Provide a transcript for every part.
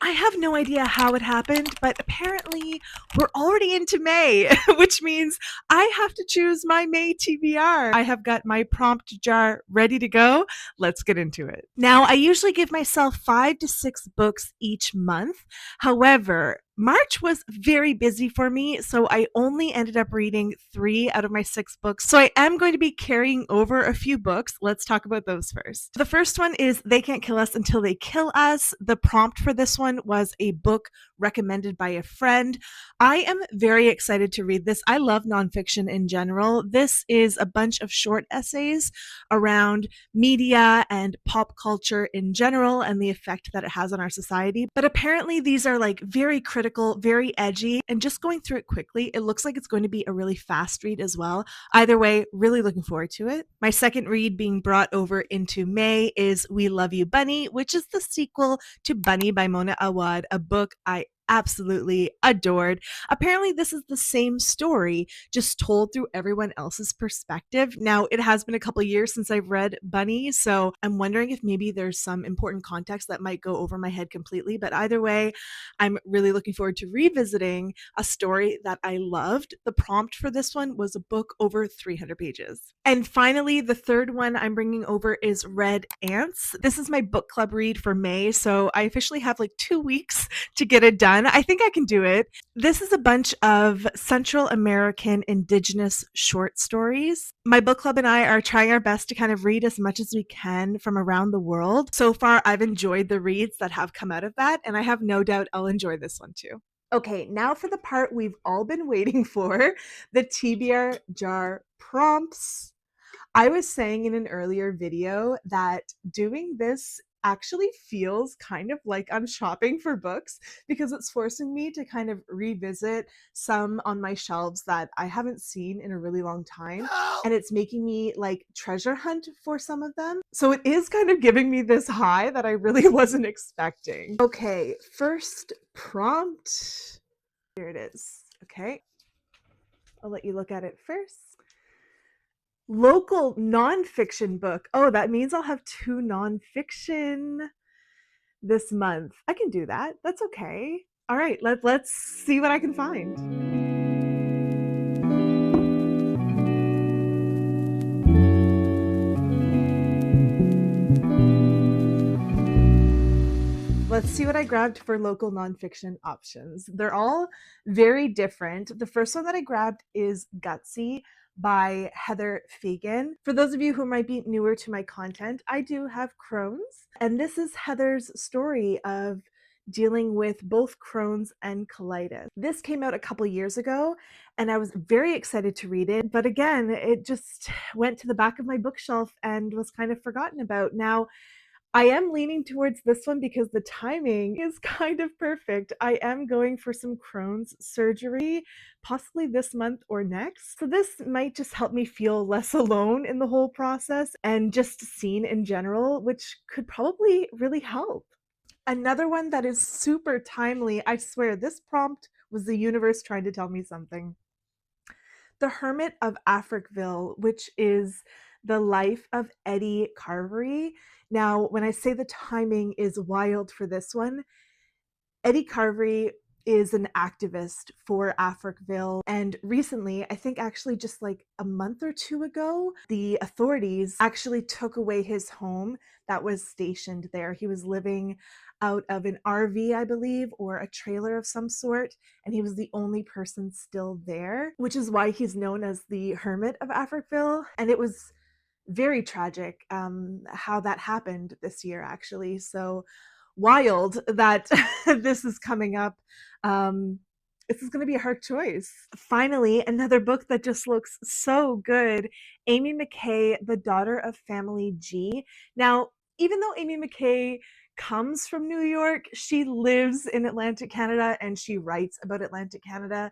I have no idea how it happened, but apparently we're already into May, which means I have to choose my May TBR. I have got my prompt jar ready to go. Let's get into it. Now, I usually give myself 5 to 6 books each month. However, March was very busy for me, so I only ended up reading 3 out of my 6 books. So I am going to be carrying over a few books. Let's talk about those first. The first one is They Can't Kill Us Until They Kill Us. The prompt for this one was a book recommended by a friend. I am very excited to read this. I love nonfiction in general. This is a bunch of short essays around media and pop culture in general and the effect that it has on our society. But apparently these are like very critical, very edgy, and just going through it quickly, it looks like it's going to be a really fast read as well. Either way, really looking forward to it. My second read being brought over into May is We Love You Bunny, which is the sequel to Bunny by Mona Awad, a book I absolutely adored. Apparently, this is the same story, just told through everyone else's perspective. Now, it has been a couple years since I've read Bunny, so I'm wondering if maybe there's some important context that might go over my head completely. But either way, I'm really looking forward to revisiting a story that I loved. The prompt for this one was a book over 300 pages. And finally, the third one I'm bringing over is Red Ants. This is my book club read for May, so I officially have like 2 weeks to get it done. I think I can do it. This is a bunch of Central American indigenous short stories. My book club and I are trying our best to kind of read as much as we can from around the world. So far, I've enjoyed the reads that have come out of that, and I have no doubt I'll enjoy this one too. Okay, now for the part we've all been waiting for, the TBR jar prompts. I was saying in an earlier video that doing this actually feels kind of like I'm shopping for books because it's forcing me to kind of revisit some on my shelves that I haven't seen in a really long time. And it's making me like treasure hunt for some of them. So it is kind of giving me this high that I really wasn't expecting. Okay, first prompt. Here it is. Okay. I'll let you look at it first. Local nonfiction book. Oh, that means I'll have 2 nonfiction this month. I can do that. That's okay. All right, let's see what I can find. Let's see what I grabbed for local nonfiction options. They're all very different. The first one that I grabbed is Gutsy by Heather Fagan. For those of you who might be newer to my content, I do have Crohn's, and this is Heather's story of dealing with both Crohn's and colitis. This came out a couple years ago, and I was very excited to read it, but again, it just went to the back of my bookshelf and was kind of forgotten about. Now, I am leaning towards this one because the timing is kind of perfect. I am going for some Crohn's surgery, possibly this month or next. So this might just help me feel less alone in the whole process and just seen in general, which could probably really help. Another one that is super timely, I swear this prompt was the universe trying to tell me something. The Hermit of Africville, which is the life of Eddie Carvery. Now, when I say the timing is wild for this one, Eddie Carvery is an activist for Africville. And recently, I think actually just like a month or 2 ago, the authorities actually took away his home that was stationed there. He was living out of an RV, I believe, or a trailer of some sort, and he was the only person still there, which is why he's known as the Hermit of Africville. And it was very tragic how that happened this year, actually. So wild that this is coming up. This is going to be a hard choice. Finally, another book that just looks so good, Amy McKay, The Daughter of Family G. Now, even though Amy McKay comes from New York, she lives in Atlantic Canada and she writes about Atlantic Canada.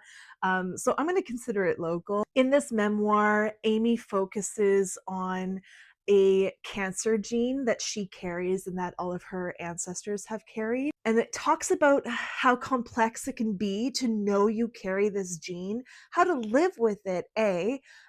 So I'm going to consider it local. In this memoir, Amy focuses on a cancer gene that she carries and that all of her ancestors have carried. And it talks about how complex it can be to know you carry this gene, how to live with it,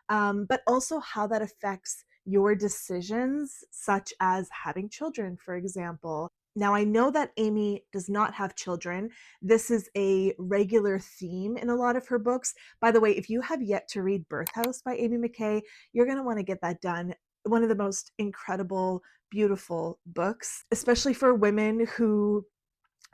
but also how that affects your decisions, such as having children, for example. Now, I know that Amy does not have children. This is a regular theme in a lot of her books. By the way, if you have yet to read Birth House by Amy McKay, you're going to want to get that done. One of the most incredible, beautiful books, especially for women who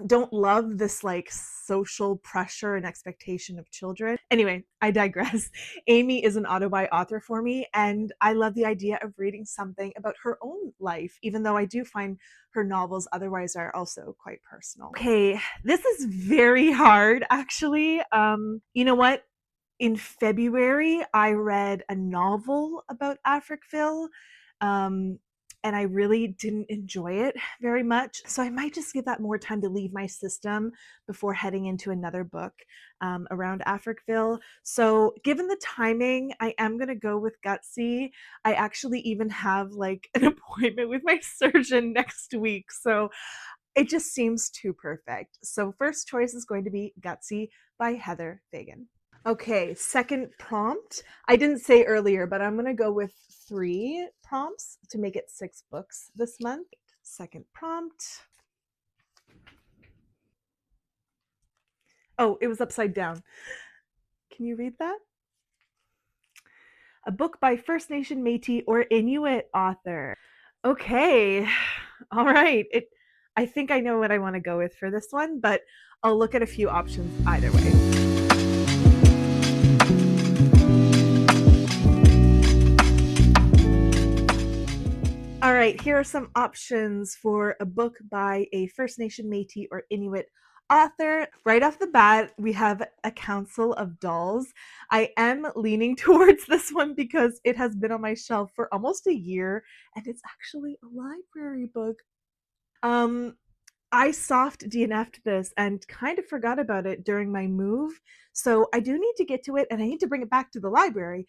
don't love this like social pressure and expectation of children. Anyway, I digress. Amy is an autobi author for me, and I love the idea of reading something about her own life, even though I do find her novels otherwise are also quite personal. Okay, this is very hard actually. You know what? In February, I read a novel about Africville. Um, and I really didn't enjoy it very much. So I might just give that more time to leave my system before heading into another book around Africville. So given the timing, I am going to go with Gutsy. I actually even have like an appointment with my surgeon next week. So it just seems too perfect. So first choice is going to be Gutsy by Heather Fagan. Okay, second prompt. I didn't say earlier, but I'm going to go with 3 prompts to make it 6 books this month. Second prompt. Oh, it was upside down. Can you read that? A book by First Nation, Métis, or Inuit author. Okay, all right. I think I know what I want to go with for this one, but I'll look at a few options either way. All right, here are some options for a book by a First Nation, Métis, or Inuit author. Right off the bat, we have A Council of Dolls. I am leaning towards this one because it has been on my shelf for almost a year, and it's actually a library book. I soft DNF'd this and kind of forgot about it during my move, so I do need to get to it, and I need to bring it back to the library.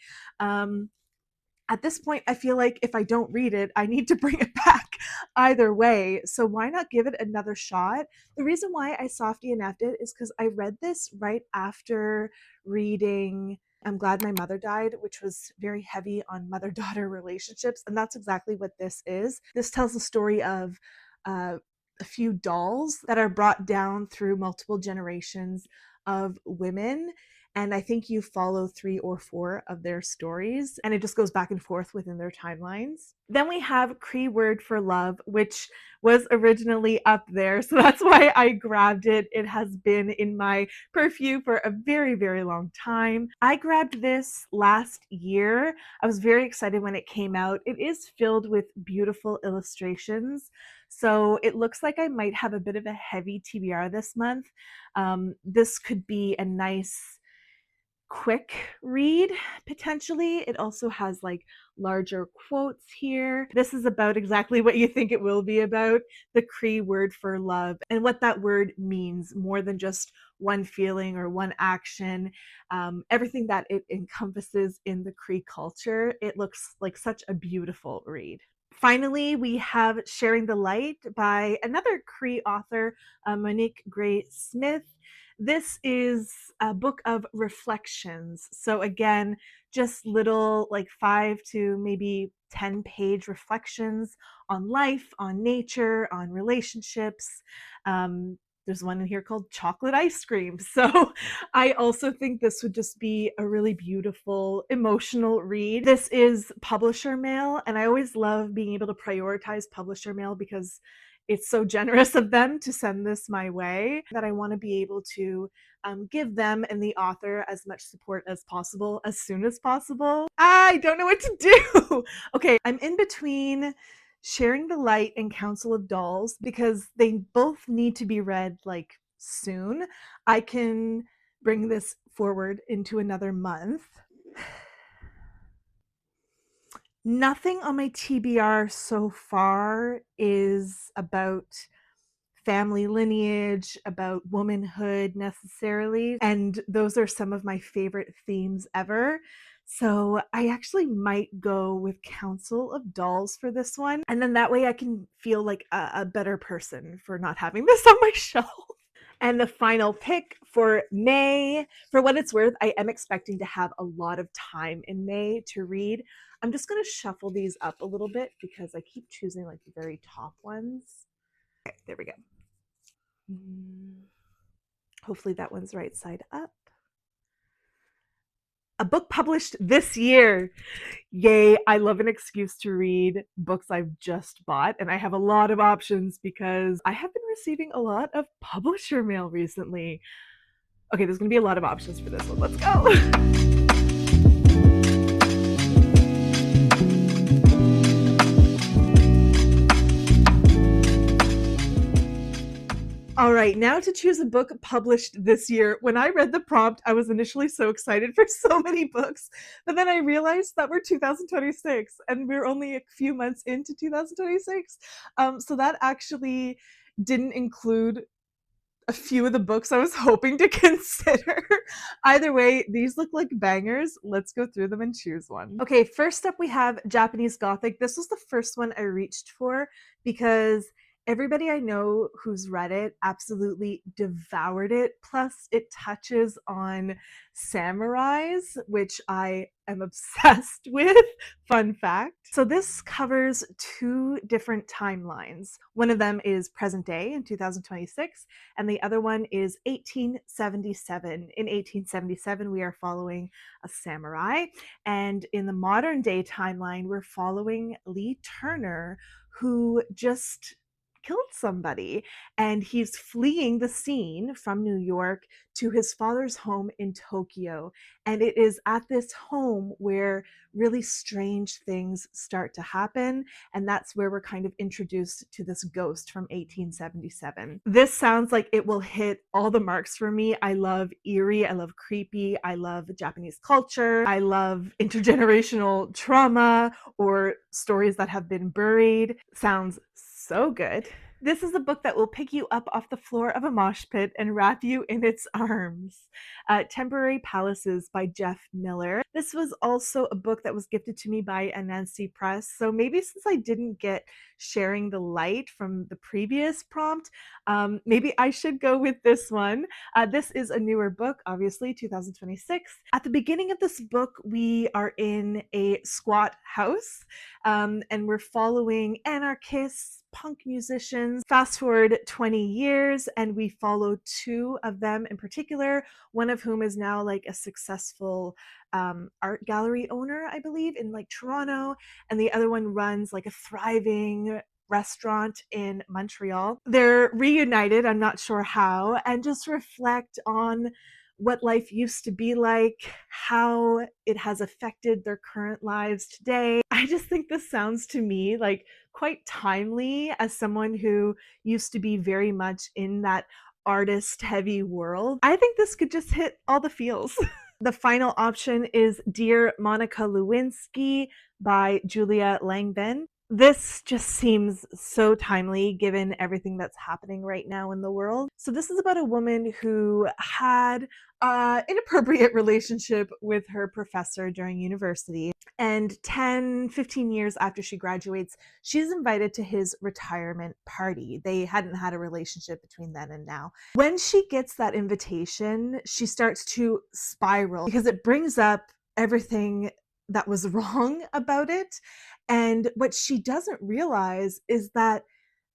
At this point, I feel like if I don't read it, I need to bring it back either way. So why not give it another shot? The reason why I soft DNF'd it is because I read this right after reading I'm Glad My Mother Died, which was very heavy on mother-daughter relationships. And that's exactly what this is. This tells the story of a few dolls that are brought down through multiple generations of women, and I think you follow 3 or 4 of their stories, and it just goes back and forth within their timelines. Then we have Cree Word for Love, which was originally up there, so that's why I grabbed it. It has been in my purview for a very, very long time. I grabbed this last year. I was very excited when it came out. It is filled with beautiful illustrations, so it looks like I might have a bit of a heavy TBR this month. This could be a nice quick read potentially. It also has like larger quotes here. This is about exactly what you think it will be about, the Cree word for love and what that word means more than just one feeling or one action. Everything that it encompasses in the Cree culture. It looks like such a beautiful read. Finally, we have Sharing the Light by another Cree author, Monique Gray Smith. This is a book of reflections. So again, just little like 5 to maybe 10-page reflections on life, on nature, on relationships. There's one in here called Chocolate Ice Cream. So I also think this would just be a really beautiful, emotional read. This is publisher mail, and I always love being able to prioritize publisher mail because it's so generous of them to send this my way that I want to be able to give them and the author as much support as possible as soon as possible. I don't know what to do. Okay, I'm in between Sharing the Light and Council of Dolls because they both need to be read like soon. I can bring this forward into another month. Nothing on my TBR so far is about family lineage, about womanhood necessarily. And those are some of my favorite themes ever. So I actually might go with Council of Dolls for this one. And then that way I can feel like a better person for not having this on my shelf. And the final pick for May, for what it's worth, I am expecting to have a lot of time in May to read. I'm just going to shuffle these up a little bit because I keep choosing like the very top ones. Okay, there we go. Hopefully that one's right side up. A book published this year. Yay, I love an excuse to read books I've just bought, and I have a lot of options because I have been receiving a lot of publisher mail recently. Okay, there's gonna be a lot of options for this one. Let's go. All right, now to choose a book published this year. When I read the prompt, I was initially so excited for so many books, but then I realized that we're 2026 and we're only a few months into 2026. So that actually didn't include a few of the books I was hoping to consider. Either way, these look like bangers. Let's go through them and choose one. Okay, first up we have Japanese Gothic. This was the first one I reached for because everybody I know who's read it absolutely devoured it. Plus, it touches on samurais, which I am obsessed with. Fun fact. So this covers two different timelines. One of them is present day in 2026, and the other one is 1877. In 1877, we are following a samurai, and in the modern day timeline, we're following Lee Turner, who just killed somebody, and he's fleeing the scene from New York to his father's home in Tokyo. And it is at this home where really strange things start to happen, and that's where we're kind of introduced to this ghost from 1877. This sounds like it will hit all the marks for me. I love eerie, I love creepy, I love Japanese culture, I love intergenerational trauma or stories that have been buried. Sounds so good. This is a book that will pick you up off the floor of a mosh pit and wrap you in its arms. Temporary Palaces by Jeff Miller. This was also a book that was gifted to me by Anansi Press. So maybe since I didn't get Sharing the Light from the previous prompt, maybe I should go with this one. This is a newer book, obviously, 2026. At the beginning of this book, we are in a squat house, and we're following anarchists, punk musicians. Fast forward 20 years, and we follow two of them in particular, one of whom is now like a successful art gallery owner, I believe, in like Toronto, and the other one runs like a thriving restaurant in Montreal. They're reunited, I'm not sure how, and just reflect on what life used to be like, how it has affected their current lives today. I just think this sounds to me like quite timely as someone who used to be very much in that artist heavy world. I think this could just hit all the feels. The final option is Dear Monica Lewinsky by Julia Langben. This just seems so timely given everything that's happening right now in the world. So this is about a woman who had an inappropriate relationship with her professor during university. And 10, 15 years after she graduates, she's invited to his retirement party. They hadn't had a relationship between then and now. When she gets that invitation, she starts to spiral because it brings up everything that was wrong about it. And what she doesn't realize is that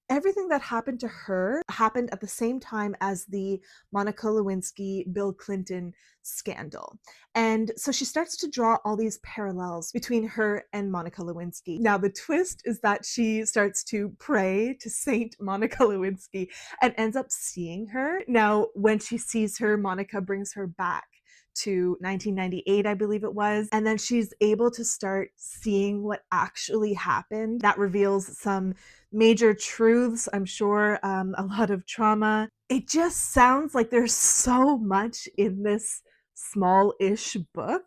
everything that happened to her happened at the same time as the Monica Lewinsky, Bill Clinton scandal. And so she starts to draw all these parallels between her and Monica Lewinsky. Now, the twist is that she starts to pray to Saint Monica Lewinsky and ends up seeing her. Now, when she sees her, Monica brings her back to 1998, I believe it was. And then she's able to start seeing what actually happened. That reveals some major truths, I'm sure, a lot of trauma. It just sounds like there's so much in this small-ish book,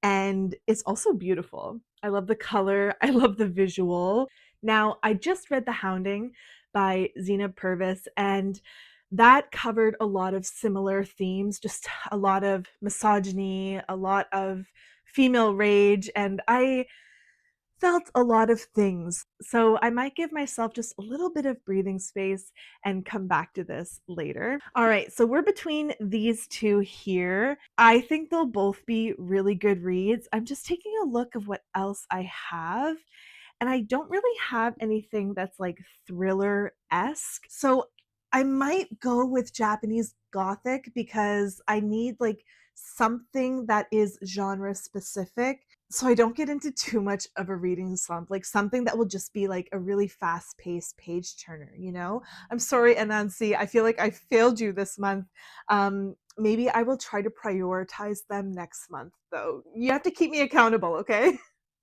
and it's also beautiful. I love the color, I love the visual. Now, I just read The Hounding by Zena Purvis, and that covered a lot of similar themes, just a lot of misogyny, a lot of female rage, and I felt a lot of things. So I might give myself just a little bit of breathing space and come back to this later. All right, so we're between these two here. I think they'll both be really good reads. I'm just taking a look of what else I have. and I don't really have anything that's like thriller-esque. So I might go with Japanese Gothic because I need like something that is genre specific so I don't get into too much of a reading slump, like something that will just be like a really fast paced page turner, you know? I'm sorry, Anansi. I feel like I failed you this month. Maybe I will try to prioritize them next month, though. You have to keep me accountable, okay?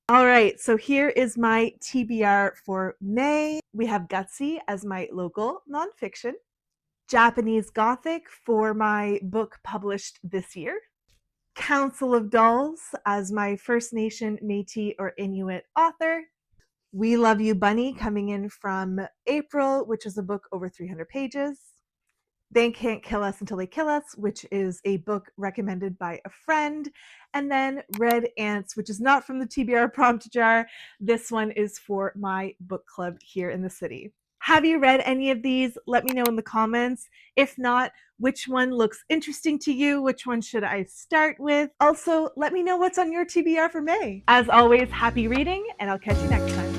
All right, so here is my TBR for May. We have Gutsy as my local nonfiction, Japanese Gothic for my book published this year, Council of Dolls as my First Nation, Métis, or Inuit author, We Love You Bunny coming in from April, which is a book over 300 pages, They Can't Kill Us Until They Kill Us, which is a book recommended by a friend, and then Red Ants, which is not from the TBR prompt jar. This one is for my book club here in the city. Have you read any of these? Let me know in the comments. If not, which one looks interesting to you? Which one should I start with? Also, let me know what's on your TBR for May. As always, happy reading, and I'll catch you next time.